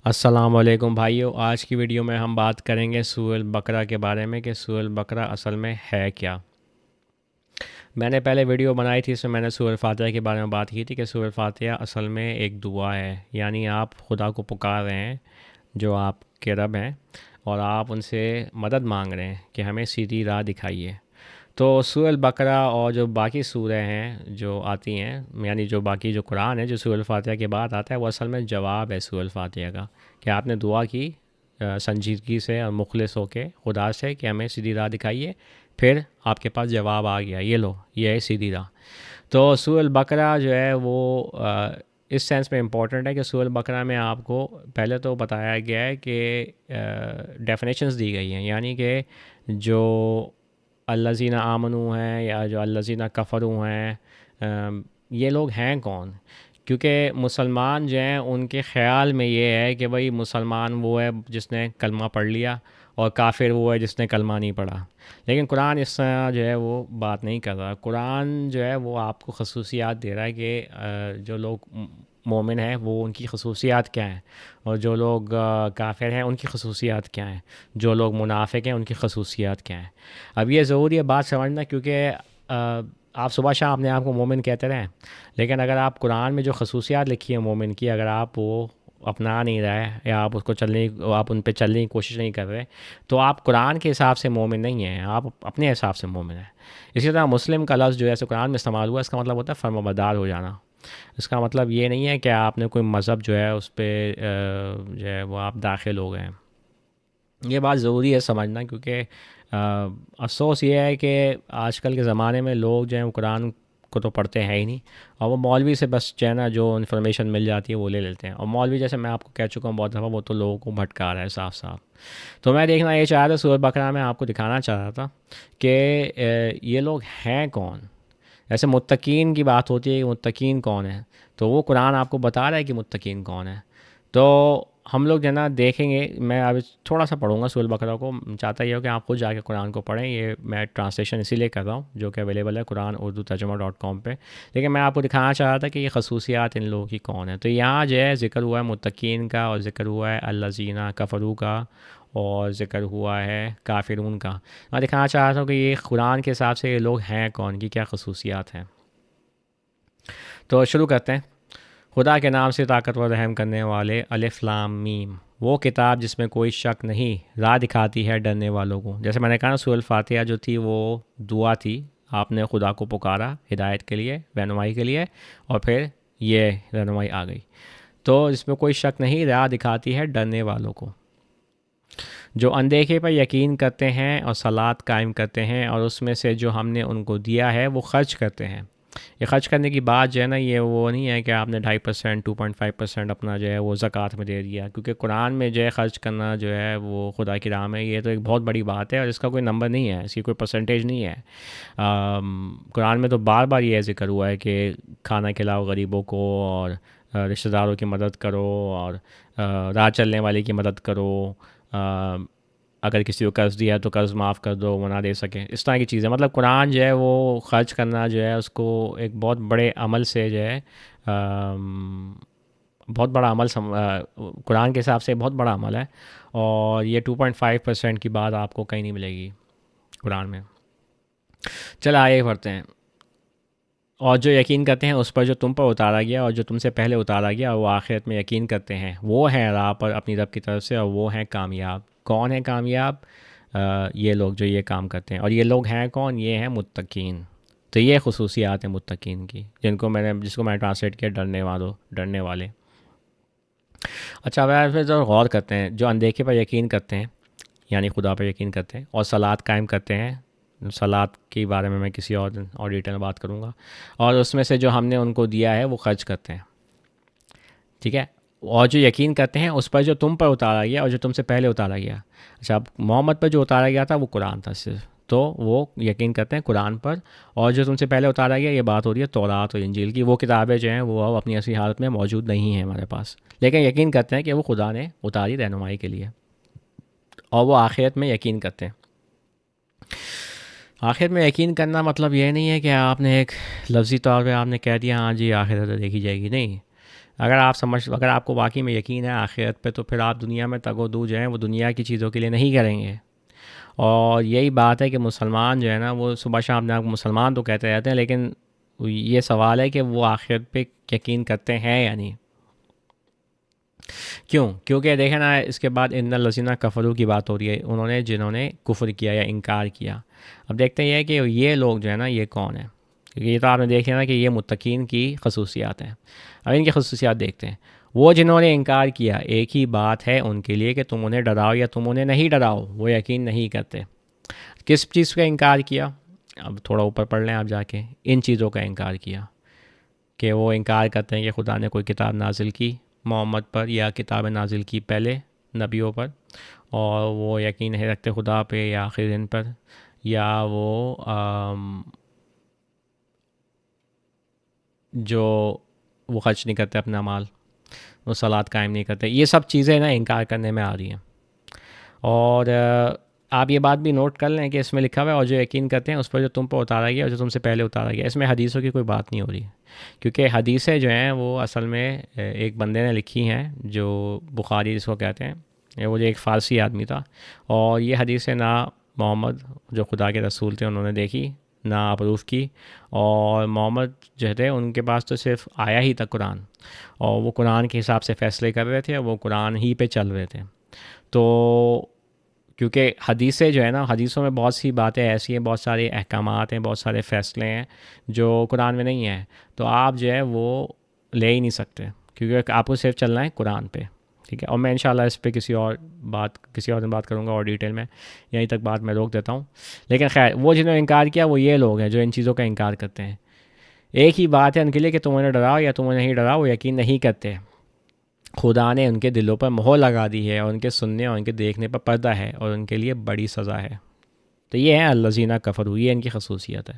السلام علیکم بھائیو، آج کی ویڈیو میں ہم بات کریں گے سورۃ البقرہ کے بارے میں کہ سورۃ البقرہ اصل میں ہے کیا۔ میں نے پہلے ویڈیو بنائی تھی، اس میں نے سورۃ الفاتحہ کے بارے میں بات کی تھی کہ سورۃ الفاتحہ اصل میں ایک دعا ہے، یعنی آپ خدا کو پکار رہے ہیں جو آپ کے رب ہیں، اور آپ ان سے مدد مانگ رہے ہیں کہ ہمیں سیدھی راہ دکھائیے۔ تو سورۃ البقرہ اور جو باقی سورہ ہیں جو آتی ہیں، یعنی جو باقی جو قرآن ہے جو سورۃ الفاتحہ کے بعد آتا ہے، وہ اصل میں جواب ہے سورۃ الفاتحہ کا، کہ آپ نے دعا کی سنجیدگی سے اور مخلص ہو کے خدا سے کہ ہمیں سیدھی راہ دکھائیے، پھر آپ کے پاس جواب آ گیا، یہ لو یہ ہے سیدھی راہ۔ تو سورۃ البقرہ جو ہے وہ اس سینس میں امپورٹنٹ ہے کہ سورۃ البقرہ میں آپ کو پہلے تو بتایا گیا ہے کہ ڈیفینیشنز دی گئی ہیں، یعنی کہ جو الذین آمنو ہیں یا جو الذین کفروا ہیں، یہ لوگ ہیں کون؟ کیونکہ مسلمان جو ہیں ان کے خیال میں یہ ہے کہ بھائی مسلمان وہ ہے جس نے کلمہ پڑھ لیا، اور کافر وہ ہے جس نے کلمہ نہیں پڑھا۔ لیکن قرآن اس طرح جو ہے وہ بات نہیں کر رہا۔ قرآن جو ہے وہ آپ کو خصوصیات دے رہا ہے کہ جو لوگ مومن ہیں وہ ان کی خصوصیات کیا ہیں، اور جو لوگ کافر ہیں ان کی خصوصیات کیا ہیں، جو لوگ منافق ہیں ان کی خصوصیات کیا ہیں۔ اب یہ ضروری ہے بات سمجھنا، کیونکہ آپ صبح شام اپنے آپ کو مومن کہتے رہیں، لیکن اگر آپ قرآن میں جو خصوصیات لکھی ہیں مومن کی، اگر آپ وہ اپنا نہیں رہے یا آپ اس کو آپ ان پہ چلنے کی کوشش نہیں کر رہے، تو آپ قرآن کے حساب سے مومن نہیں ہیں، آپ اپنے حساب سے مومن ہیں۔ اسی طرح مسلم کا لفظ جو ہے ایسے قرآن میں استعمال ہوا، اس کا مطلب ہوتا ہے فرمانبردار ہو جانا۔ اس کا مطلب یہ نہیں ہے کہ آپ نے کوئی مذہب جو ہے اس پہ جو ہے وہ آپ داخل ہو گئے ہیں۔ یہ بات ضروری ہے سمجھنا، کیونکہ افسوس یہ ہے کہ آج کل کے زمانے میں لوگ جو ہیں وہ قرآن کو تو پڑھتے ہیں ہی نہیں، اور وہ مولوی سے بس جو ہے نا جو انفارمیشن مل جاتی ہے وہ لے لیتے ہیں، اور مولوی جیسے میں آپ کو کہہ چکا ہوں بہت دفعہ، وہ تو لوگوں کو بھٹکا رہا ہے صاف صاف۔ تو میں دیکھنا یہ چاہ رہا تھا، سورۃ بقرہ میں آپ کو دکھانا چاہ رہا تھا کہ یہ لوگ ہیں کون۔ جیسے متقین کی بات ہوتی ہے کہ متقین کون ہیں، تو وہ قرآن آپ کو بتا رہا ہے کہ متقین کون ہیں۔ تو ہم لوگ جو ہے نا دیکھیں گے، میں ابھی تھوڑا سا پڑھوں گا سورۃ البقرہ کو، چاہتا یہ ہو کہ آپ خود جا کے قرآن کو پڑھیں، یہ میں ٹرانسلیشن اسی لیے کر رہا ہوں جو کہ اویلیبل ہے قرآن اردو ترجمہ.com پہ، لیکن میں آپ کو دکھانا چاہ رہا تھا کہ یہ خصوصیات ان لوگوں کی کون ہیں۔ تو یہاں جو ہے ذکر ہوا ہے متقین کا، اور ذکر ہوا ہے الذین کفروا کا، اور ذکر ہوا ہے کافرون کا۔ میں دکھانا چاہ رہا تھا کہ یہ قرآن کے حساب سے یہ لوگ ہیں کون، کی کیا خصوصیات ہیں۔ تو شروع کرتے ہیں۔ خدا کے نام سے طاقتور رحم کرنے والے، الف لام میم، وہ کتاب جس میں کوئی شک نہیں، راہ دکھاتی ہے ڈرنے والوں کو۔ جیسے میں نے کہا نا سورۃ الفاتحہ جو تھی وہ دعا تھی، آپ نے خدا کو پکارا ہدایت کے لیے، رہنمائی کے لیے، اور پھر یہ رہنمائی آ گئی۔ تو اس میں کوئی شک نہیں، راہ دکھاتی ہے ڈرنے والوں کو، جو اندیکھے پر یقین کرتے ہیں اور صلاۃ قائم کرتے ہیں، اور اس میں سے جو ہم نے ان کو دیا ہے وہ خرچ کرتے ہیں۔ یہ خرچ کرنے کی بات جو ہے نا، یہ وہ نہیں ہے کہ آپ نے 2.5%، 2.5% اپنا جو ہے وہ زکوٰۃ میں دے دیا، کیونکہ قرآن میں جو ہے خرچ کرنا جو ہے وہ خدا کی راہ میں، یہ تو ایک بہت بڑی بات ہے، اور اس کا کوئی نمبر نہیں ہے، اس کی کوئی پرسنٹیج نہیں ہے۔ قرآن میں تو بار بار یہ ذکر ہوا ہے کہ کھانا کھلاؤ غریبوں کو، اور رشتہ داروں کی مدد کرو، اور راہ چلنے والے کی مدد کرو، اگر کسی کو قرض دیا ہے تو قرض معاف کر دو وہ نہ دے سکیں، اس طرح کی چیزیں۔ مطلب قرآن جو ہے وہ خرچ کرنا جو ہے اس کو ایک بہت بڑے عمل سے جو ہے بہت بڑا عمل قرآن کے حساب سے بہت بڑا عمل ہے، اور یہ 2.5% کی بات آپ کو کہیں نہیں ملے گی قرآن میں۔ چل آئے پڑھتے ہیں۔ اور جو یقین کرتے ہیں اس پر جو تم پر اتارا گیا اور جو تم سے پہلے اتارا گیا، وہ آخرت میں یقین کرتے ہیں، وہ ہیں راہ پر اپنی رب کی طرف سے، اور وہ ہیں کامیاب۔ کون ہیں کامیاب؟ یہ لوگ جو یہ کام کرتے ہیں، اور یہ لوگ ہیں کون؟ یہ ہیں متقین۔ تو یہ خصوصیات ہیں متقین کی، جس کو میں نے ٹرانسلیٹ کیا ڈرنے والے۔ اچھا پھر جو غور کرتے ہیں، جو اندیکھے پر یقین کرتے ہیں یعنی خدا پر یقین کرتے ہیں، اور صلاۃ قائم کرتے ہیں، صلاۃ کے بارے میں کسی اور ڈیٹیل میں بات کروں گا، اور اس میں سے جو ہم نے ان کو دیا ہے وہ خرچ کرتے ہیں، ٹھیک ہے۔ اور جو یقین کرتے ہیں اس پر جو تم پر اتارا گیا اور جو تم سے پہلے اتارا گیا۔ اچھا، اب محمد پر جو اتارا گیا تھا وہ قرآن تھا صرف، تو وہ یقین کرتے ہیں قرآن پر، اور جو تم سے پہلے اتارا گیا یہ بات ہو رہی ہے تورات اور انجیل کی، وہ کتابیں جو ہیں وہ اب اپنی اصلی حالت میں موجود نہیں ہیں ہمارے پاس، لیکن یقین کرتے ہیں کہ وہ خدا نے اتاری رہنمائی کے لیے، اور وہ آخرت میں یقین کرتے ہیں۔ آخرت میں یقین کرنا مطلب یہ نہیں ہے کہ آپ نے ایک لفظی طور پہ آپ نے کہہ دیا ہاں جی آخرت دیکھی جائے گی، نہیں۔ اگر آپ کو واقعی میں یقین ہے آخرت پہ، تو پھر آپ دنیا میں تگ و دو جو ہیں وہ دنیا کی چیزوں کے لیے نہیں کریں گے. اور یہی بات ہے کہ مسلمان جو ہے نا، وہ صبح شام اپنے آپ کو مسلمان تو کہتے رہتے ہیں، لیکن یہ سوال ہے کہ وہ آخرت پہ یقین کرتے ہیں یا نہیں. کیوں؟ کیونکہ دیکھیں نا، اس کے بعد ان الذین کفروا کی بات ہو رہی ہے، جنہوں نے کفر کیا یا انکار کیا. اب دیکھتے ہیں کہ یہ لوگ جو ہے نا، یہ کون ہیں؟ کیونکہ یہ تو آپ نے دیکھ لیا نا کہ یہ متقین کی خصوصیات ہیں. اب ان کی خصوصیات دیکھتے ہیں. وہ جنہوں نے انکار کیا، ایک ہی بات ہے ان کے لیے کہ تم انہیں ڈراؤ یا تم انہیں نہیں ڈراؤ، وہ یقین نہیں کرتے. کس چیز کا انکار کیا؟ اب تھوڑا اوپر پڑھ لیں آپ جا کے. ان چیزوں کا انکار کیا کہ وہ انکار کرتے ہیں کہ خدا نے کوئی کتاب نازل کی محمد پر، یا کتاب نازل کی پہلے نبیوں پر، اور وہ یقین نہیں رکھتے خدا پہ یا آخر دن پر، یا وہ خرچ نہیں کرتے اپنا مال، وہ صلات قائم نہیں کرتے. یہ سب چیزیں نا انکار کرنے میں آ رہی ہیں. اور آپ یہ بات بھی نوٹ کر لیں کہ اس میں لکھا ہوا ہے اور جو یقین کرتے ہیں اس پر جو تم پر اتارا گیا اور جو تم سے پہلے اتارا گیا. اس میں حدیثوں کی کوئی بات نہیں ہو رہی، کیونکہ حدیثیں جو ہیں وہ اصل میں ایک بندے نے لکھی ہیں جو بخاری جس کو کہتے ہیں. وہ جو ایک فارسی آدمی تھا، اور یہ حدیثیں نہ محمد جو خدا کے رسول تھے انہوں نے دیکھی، نہ اپروف کی. اور محمد جو تھے ان کے پاس تو صرف آیا ہی تھا قرآن، اور وہ قرآن کے حساب سے فیصلے کر رہے تھے، اور وہ قرآن ہی پہ چل رہے تھے. تو کیونکہ حدیثیں جو ہے نا، حدیثوں میں بہت سی باتیں ایسی ہیں، بہت سارے احکامات ہیں، بہت سارے فیصلے ہیں جو قرآن میں نہیں ہیں. تو آپ جو ہے وہ لے ہی نہیں سکتے، کیونکہ آپ کو صرف چلنا ہے قرآن پہ. ٹھیک ہے، اور میں انشاءاللہ اس پہ کسی اور دن بات کروں گا اور ڈیٹیل میں. یہیں تک بات میں روک دیتا ہوں. لیکن خیر، وہ جنہوں نے انکار کیا وہ یہ لوگ ہیں جو ان چیزوں کا انکار کرتے ہیں. ایک ہی بات ہے ان کے لیے کہ تم انہیں ڈراؤ یا تم انہیں نہیں ڈراؤ، وہ یقین نہیں کرتے. خدا نے ان کے دلوں پر مہر لگا دی ہے، اور ان کے سننے اور ان کے دیکھنے پر پردہ ہے، اور ان کے لیے بڑی سزا ہے. تو یہ ہے الذین کفروا، یہ ان کی خصوصیت ہے.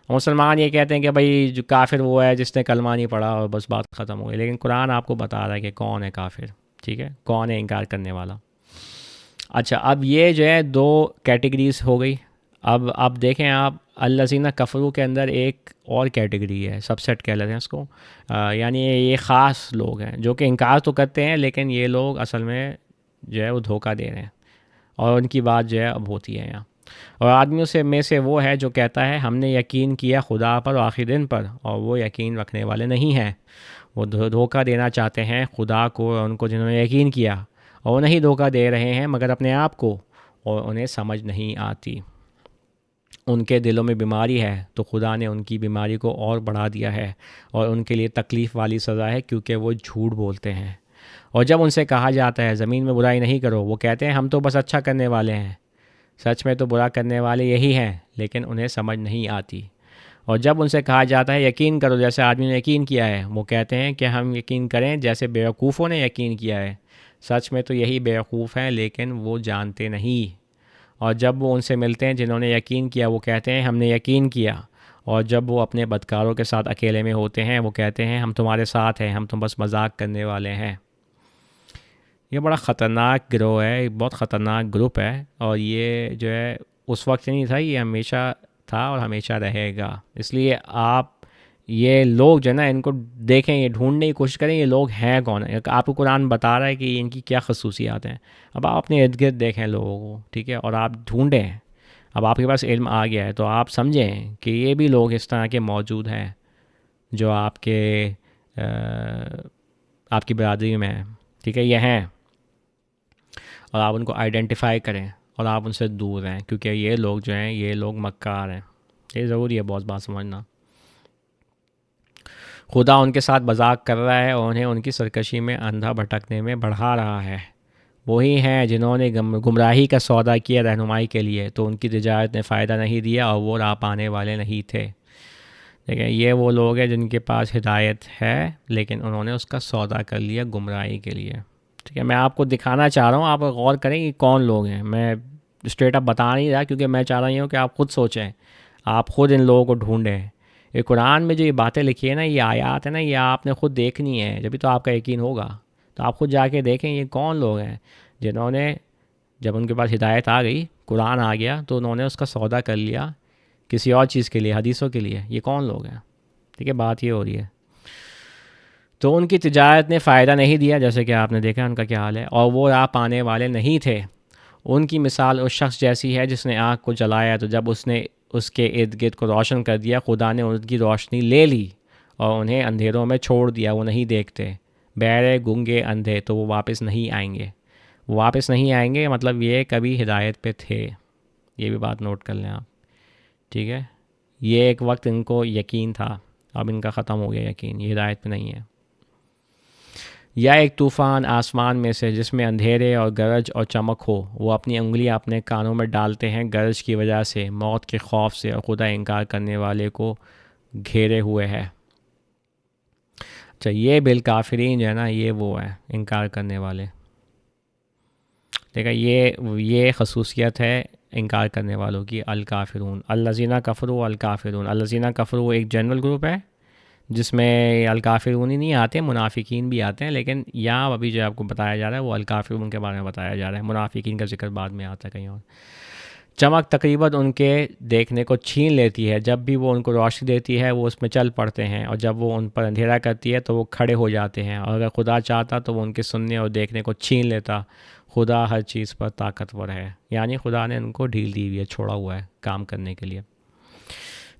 مسلمان یہ کہتے ہیں کہ بھائی جو کافر وہ ہے جس نے کلمہ نہیں پڑھا اور بس بات ختم ہو گئی. لیکن قرآن آپ کو بتا رہا ہے کہ کون ہے کافر. ٹھیک ہے، کون ہے انکار کرنے والا. اچھا، اب یہ جو ہے دو کیٹیگریز ہو گئی. اب دیکھیں آپ، الذین کفروا کے اندر ایک اور کیٹیگری ہے، سب سیٹ کہہ لیتے ہیں اس کو. یعنی یہ خاص لوگ ہیں جو کہ انکار تو کرتے ہیں، لیکن یہ لوگ اصل میں جو ہے وہ دھوکہ دے رہے ہیں، اور ان کی بات جو ہے اب ہوتی ہے یہاں. اور آدمیوں میں سے وہ ہے جو کہتا ہے ہم نے یقین کیا خدا پر اور آخری دن پر، اور وہ یقین رکھنے والے نہیں ہیں. وہ دھوکہ دینا چاہتے ہیں خدا کو اور ان کو جنہوں نے یقین کیا، اور وہ نہیں دھوکہ دے رہے ہیں مگر اپنے آپ کو، اور انہیں سمجھ نہیں آتی. ان کے دلوں میں بیماری ہے تو خدا نے ان کی بیماری کو اور بڑھا دیا ہے، اور ان کے لیے تکلیف والی سزا ہے کیونکہ وہ جھوٹ بولتے ہیں. اور جب ان سے کہا جاتا ہے زمین میں برائی نہیں کرو، وہ کہتے ہیں ہم تو بس اچھا کرنے والے ہیں. سچ میں تو برا کرنے والے یہی ہیں، لیکن انہیں سمجھ نہیں آتی. اور جب ان سے کہا جاتا ہے یقین کرو جیسے آدمی نے یقین کیا ہے، وہ کہتے ہیں کہ ہم یقین کریں جیسے بیوقوفوں نے یقین کیا ہے. سچ میں تو یہی بیوقوف ہیں، لیکن وہ جانتے نہیں. اور جب وہ ان سے ملتے ہیں جنہوں نے یقین کیا، وہ کہتے ہیں ہم نے یقین کیا. اور جب وہ اپنے بدکاروں کے ساتھ اکیلے میں ہوتے ہیں، وہ کہتے ہیں ہم تمہارے ساتھ ہیں، ہم تم بس مذاق کرنے والے ہیں. یہ بڑا خطرناک گروہ ہے، بہت خطرناک گروپ ہے. اور یہ جو ہے اس وقت نہیں تھا، یہ ہمیشہ تھا اور ہمیشہ رہے گا. اس لیے آپ یہ لوگ جو ہے نا ان کو دیکھیں، یہ ڈھونڈنے کی کوشش کریں یہ لوگ ہیں کون ہیں. آپ کو قرآن بتا رہا ہے کہ ان کی کیا خصوصیات ہیں. اب آپ اپنے ارد گرد دیکھیں لوگوں کو، ٹھیک ہے، اور آپ ڈھونڈیں. اب آپ کے پاس علم آ گیا ہے تو آپ سمجھیں کہ یہ بھی لوگ اس طرح کے موجود ہیں جو آپ کی برادری میں ہیں. ٹھیک ہے، یہ ہیں، اور آپ ان کو آئیڈینٹیفائی کریں اور آپ ان سے دور رہیں، کیونکہ یہ لوگ جو ہیں یہ لوگ مکار ہیں. یہ ضروری ہے بہت بات سمجھنا. خدا ان کے ساتھ مذاق کر رہا ہے اور انہیں ان کی سرکشی میں اندھا بھٹکنے میں بڑھا رہا ہے. وہی ہیں جنہوں نے گمراہی کا سودا کیا رہنمائی کے لیے، تو ان کی تجارت نے فائدہ نہیں دیا اور وہ راہ پانے والے نہیں تھے. دیکھیں، یہ وہ لوگ ہیں جن کے پاس ہدایت ہے لیکن انہوں نے اس کا سودا کر لیا گمراہی کے لیے. ٹھیک ہے، میں آپ کو دکھانا چاہ رہا ہوں، آپ غور کریں کہ کون لوگ ہیں. میں اسٹریٹ اپ بتا نہیں رہا کیونکہ میں چاہ رہی ہوں کہ آپ خود سوچیں، آپ خود ان لوگوں کو ڈھونڈیں. یہ قرآن میں جو یہ باتیں لکھی ہیں نا، یہ آیات ہیں نا، یہ آپ نے خود دیکھنی ہے، جبھی تو آپ کا یقین ہوگا. تو آپ خود جا کے دیکھیں یہ کون لوگ ہیں جنہوں نے جب ان کے پاس ہدایت آ گئی، قرآن آ گیا، تو انہوں نے اس کا سودا کر لیا کسی اور چیز کے لیے، حدیثوں کے لیے. یہ کون لوگ ہیں؟ ٹھیک ہے، بات یہ ہو رہی ہے. تو ان کی تجارت نے فائدہ نہیں دیا، جیسے کہ آپ نے دیکھا ان کا کیا حال ہے، اور وہ راہ پانے والے نہیں تھے۔ ان کی مثال اس شخص جیسی ہے جس نے آنکھ کو جلایا، تو جب اس نے اس کے ارد گرد کو روشن کر دیا، خدا نے ان کی روشنی لے لی اور انہیں اندھیروں میں چھوڑ دیا۔ وہ نہیں دیکھتے، بہرے، گونگے، اندھے، تو وہ واپس نہیں آئیں گے۔ واپس نہیں آئیں گے مطلب یہ کبھی ہدایت پہ تھے، یہ بھی بات نوٹ کر لیں آپ، ٹھیک ہے؟ یہ ایک وقت ان کو یقین تھا، اب ان کا ختم ہو گیا یقین، یہ ہدایت پہ نہیں ہے۔ یا ایک طوفان آسمان میں سے جس میں اندھیرے اور گرج اور چمک ہو، وہ اپنی انگلیاں اپنے کانوں میں ڈالتے ہیں گرج کی وجہ سے، موت کے خوف سے، اور خدا انکار کرنے والے کو گھیرے ہوئے ہے۔ اچھا، یہ بالکافرین جو ہے نا، یہ وہ ہے انکار کرنے والے۔ دیکھا، یہ خصوصیت ہے انکار کرنے والوں کی، الکافرون، الذین کفروا الکافرون۔ الذین کفروا ایک جنرل گروپ ہے جس میں الکافرون ہی نہیں آتے، منافقین بھی آتے ہیں، لیکن یہاں ابھی جو آپ کو بتایا جا رہا ہے وہ الکافرون کے بارے میں بتایا جا رہا ہے، منافقین کا ذکر بعد میں آتا ہے کہیں اور۔ چمک تقریباً ان کے دیکھنے کو چھین لیتی ہے، جب بھی وہ ان کو روشنی دیتی ہے وہ اس میں چل پڑتے ہیں، اور جب وہ ان پر اندھیرا کرتی ہے تو وہ کھڑے ہو جاتے ہیں، اور اگر خدا چاہتا تو وہ ان کے سننے اور دیکھنے کو چھین لیتا۔ خدا ہر چیز پر طاقتور ہے، یعنی خدا نے ان کو ڈھیل دی ہوئی ہے، چھوڑا ہوا ہے کام کرنے کے لیے۔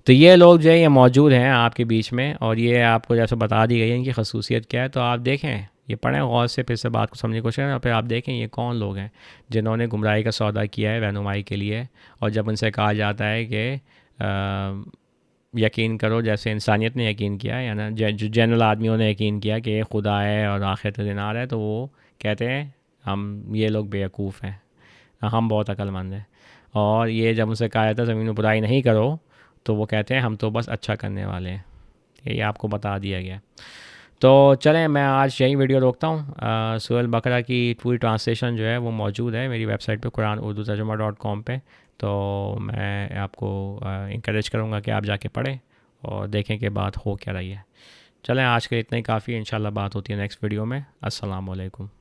تو یہ لوگ جو ہے یہ موجود ہیں آپ کے بیچ میں، اور یہ آپ کو جیسے بتا دی گئی ہے ان کی خصوصیت کیا ہے، تو آپ دیکھیں، یہ پڑھیں غور سے، پھر سے بات کو سمجھنے کی کوشش کریں، اور پھر آپ دیکھیں یہ کون لوگ ہیں جنہوں نے گمراہی کا سودا کیا ہے رہنمائی کے لیے، اور جب ان سے کہا جاتا ہے کہ یقین کرو جیسے انسانیت نے یقین کیا ہے، یا نا جو جنرل آدمیوں نے یقین کیا کہ یہ خدا ہے اور آخرت کا دن آ رہا ہے، تو وہ کہتے ہیں یہ لوگ بیوقوف ہیں، ہم بہت عقل مند ہیں۔ اور یہ جب ان سے کہا جاتا ہے زمین و برائی نہیں کرو، تو وہ کہتے ہیں ہم تو بس اچھا کرنے والے ہیں۔ یہ آپ کو بتا دیا گیا۔ تو چلیں، میں آج یہی ویڈیو روکتا ہوں۔ سورۃ البقرہ کی پوری ٹرانسلیشن جو ہے وہ موجود ہے میری ویب سائٹ پہ، قرآن اردو ترجمہ .com پہ، تو میں آپ کو انکریج کروں گا کہ آپ جا کے پڑھیں اور دیکھیں کہ بات ہو کیا رہی ہے۔ چلیں، آج کے اتنا ہی کافی ہے، انشاءاللہ بات ہوتی ہے نیکسٹ ویڈیو میں۔ السلام علیکم۔